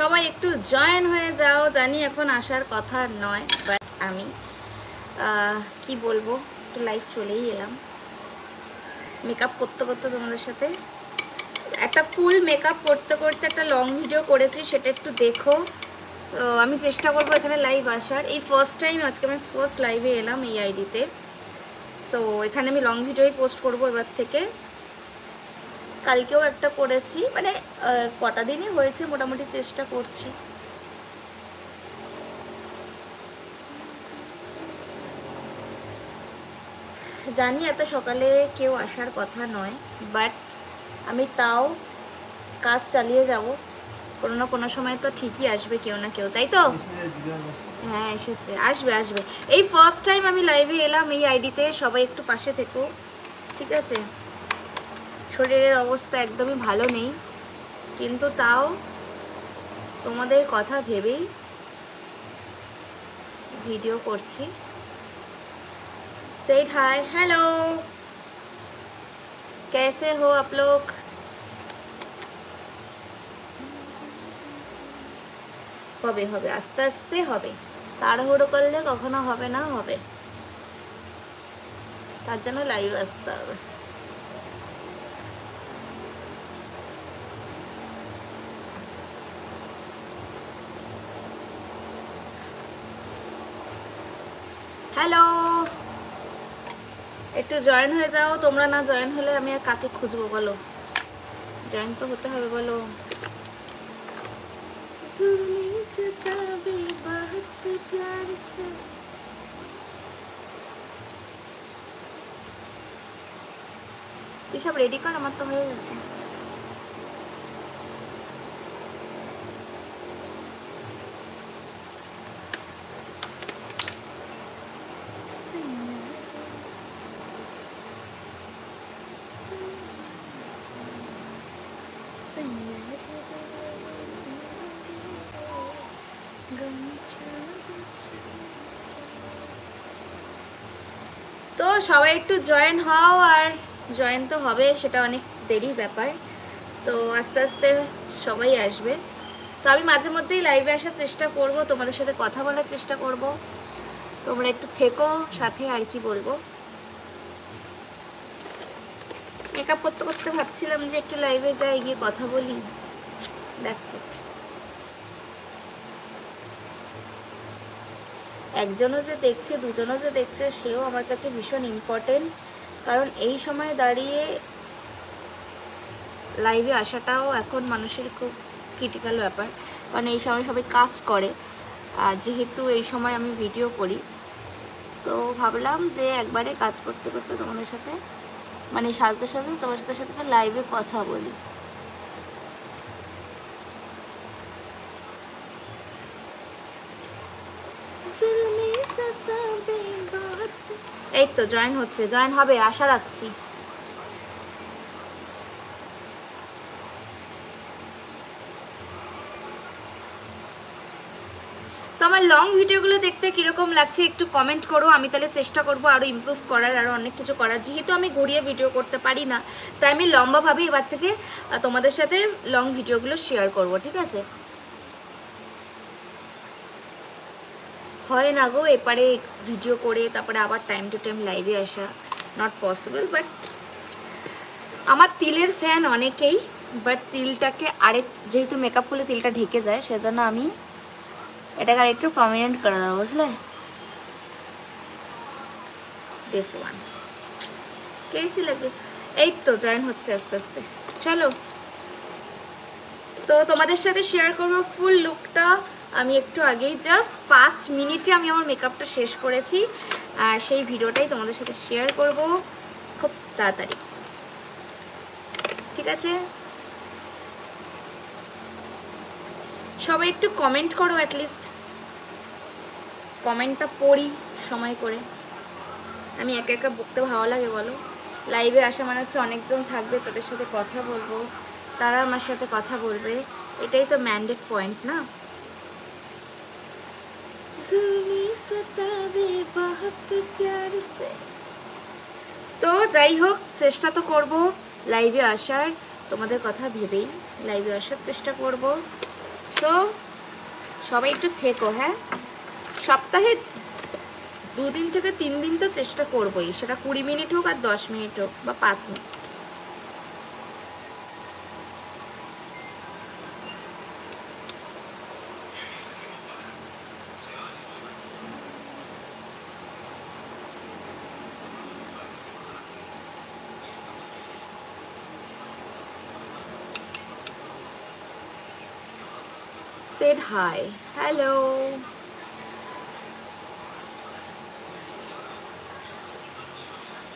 সবাই একটু জয়েন হয়ে যাও। জানি এখন আসার কথা নয়, বাট আমি কি বলবো, একটু লাইভ চলেই এলাম। মেকআপ করতে করতে তোমাদের সাথে একটা ফুল মেকআপ করতে করতে একটা লং ভিডিও করেছি, সেটা একটু দেখো। আমি চেষ্টা করবো এখানে লাইভ আসার। এই ফার্স্ট টাইম আজকে আমি ফার্স্ট লাইভে এলাম এই আইডিতে। সো এখানে আমি লং ভিডিওই পোস্ট করবো এবার থেকে। কালকেও একটা করেছি, মানে কটা দিনই হয়েছে, মোটামুটি চেষ্টা করছি। জানি এত সকালে কেউ আসার কথা নয়, বাট আমি তাও কাজ চালিয়ে যাব। কোনো না কোনো সময় তো ঠিকই আসবে কেউ না কেউ, তাই তো? হ্যাঁ এসেছে, আসবে আসবে। এই ফার্স্ট টাইম আমি লাইভে এলাম এই আইডিতে। সবাই একটু পাশে থেকো, ঠিক আছে? শরীরের অবস্থা একদমই ভালো নেই, কিন্তু তাও তোমাদের কথা ভেবেই ভিডিও করছি। Say hi, hello, कैसे हो आप लोग? হবে হবে, আস্তে আস্তে হবে, তাড়াহুড়ো করলে কখনো হবে না, হবে। তার জন্য লাইভ আসতে হবে। হ্যালো, একটু জয়েন হয়ে যাও। তোমরা না জয়েন হলে আমি আর কাকে খুঁজবো বলো? জয়েন তো হতে হবে বলো। তুই সব রেডি কর, আমার তো হয়ে গেছে। তো সবাই একটু জয়েন হও, আর জয়েন তো হবে, সেটা অনেক দেরির ব্যাপার। তো আস্তে আস্তে সবাই আসবে। তো আমি মাঝে মধ্যেই লাইভে আসার চেষ্টা করব, তোমাদের সাথে কথা বলার চেষ্টা করব। তোমরা একটু থেকো সাথে, আর কি বলবো। মেকআপ করতে করতে ভাবছিলাম যে একটু লাইভে যাই, গিয়ে কথা বলি, দ্যাটস ইট। একজনও যে দেখছে, দুজনও যে দেখছে, সেও আমার কাছে ভীষণ ইম্পর্টেন্ট। কারণ এই সময় দাঁড়িয়ে লাইভে আসাটাও এখন মানুষের খুব ক্রিটিক্যাল ব্যাপার। কারণ এই সময় সবাই কাজ করে, আর যেহেতু এই সময় আমি ভিডিও করি, তো ভাবলাম যে একবারে কাজ করতে করতে তোমাদের সাথে, মানে সাজতে সাজতে তোমাদের সাথে লাইভে কথা বলি। এই তো জয়েন হচ্ছে, জয়েন হবে, আশা রাখছি। তো আমার লং ভিডিওগুলো দেখতে কীরকম লাগছে একটু কমেন্ট করো। আমি তাহলে চেষ্টা করবো আরও ইমপ্রুভ করার, আরও অনেক কিছু করার। যেহেতু আমি গড়িয়ে ভিডিও করতে পারি না, তাই আমি লম্বাভাবে এবার থেকে তোমাদের সাথে লং ভিডিওগুলো শেয়ার করব, ঠিক আছে? হয় না গো এপারে ভিডিও করে তারপরে আবার টাইম টু টাইম লাইভে আসা, নট পসিবল। বাট আমার তিলের ফ্যান অনেকেই, বাট তিলটাকে আরেক, যেহেতু মেকআপ করলে তিলটা ঢেকে যায়, সেজন্য আমি এটাকে আরেকটু প্রমিনেন্ট করে দেবো, বুঝলে? দিস ওয়ান কেসি লাগে। এই তো জয়েন হচ্ছে আস্তে আস্তে, চলো। তো তোমাদের সাথে শেয়ার করবো ফুল লুকটা। আমি একটু আগেই জাস্ট 5 মিনিটে আমি আমার মেকআপটা শেষ করেছি, আর সেই ভিডিওটাই তোমাদের সাথে শেয়ার করব খুব তাড়াতাড়ি, ঠিক আছে? সবাই একটু কমেন্ট করো, অ্যাটলিস্ট কমেন্টটা পড়ি সময় করে। আমি একা একা বকতে ভালো লাগে বলো? লাইভে আসা মানে হচ্ছে অনেকজন থাকবে, তাদের সাথে কথা বলবো, তারা আমার সাথে কথা বলবে, এটাই তো ম্যান্ডেট পয়েন্ট না? তো যাই হোক, চেষ্টা তো করবো লাইভে আসার, তোমাদের কথা ভেবেই লাইভে আসার চেষ্টা করব। তো সবাই একটু থেকো, হ্যাঁ। সপ্তাহে 2 দিন থেকে 3 দিন তো চেষ্টা করবোই, সেটা 20 মিনিট হোক আর 10 মিনিট হোক বা 5 মিনিট। Said hi. Hello.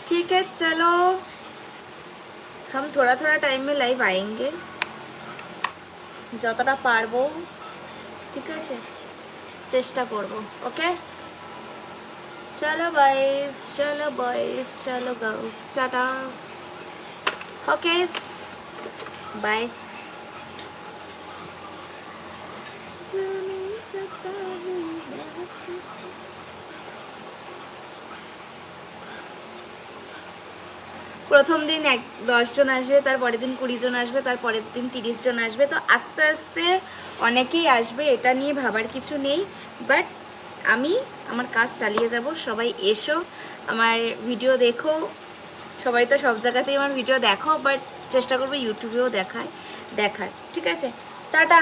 ठीक है, चलो हम थोड़ा थोड़ा टाइम में लाइव आएंगे, যতটা পারবো, ঠিক আছে, চেষ্টা করব। ওকে, চলো বয়েস, চলো বয়েস, চলো গার্লস, টাটা। Okay, by. প্রথম দিন 10 জন আসবে, তারপরের দিন 20 জন আসবে, তারপরের দিন 30 জন আসবে। তো আস্তে আস্তে অনেকেই আসবে, এটা নিয়ে ভাবার কিছু নেই। বাট আমি আমার কাজ চালিয়ে যাব। সবাই এসো, আমার ভিডিও দেখো। সবাই তো সব জায়গাতেই আমার ভিডিও দেখো, বাট চেষ্টা করবো ইউটিউবেও দেখার। ঠিক আছে, টাটা।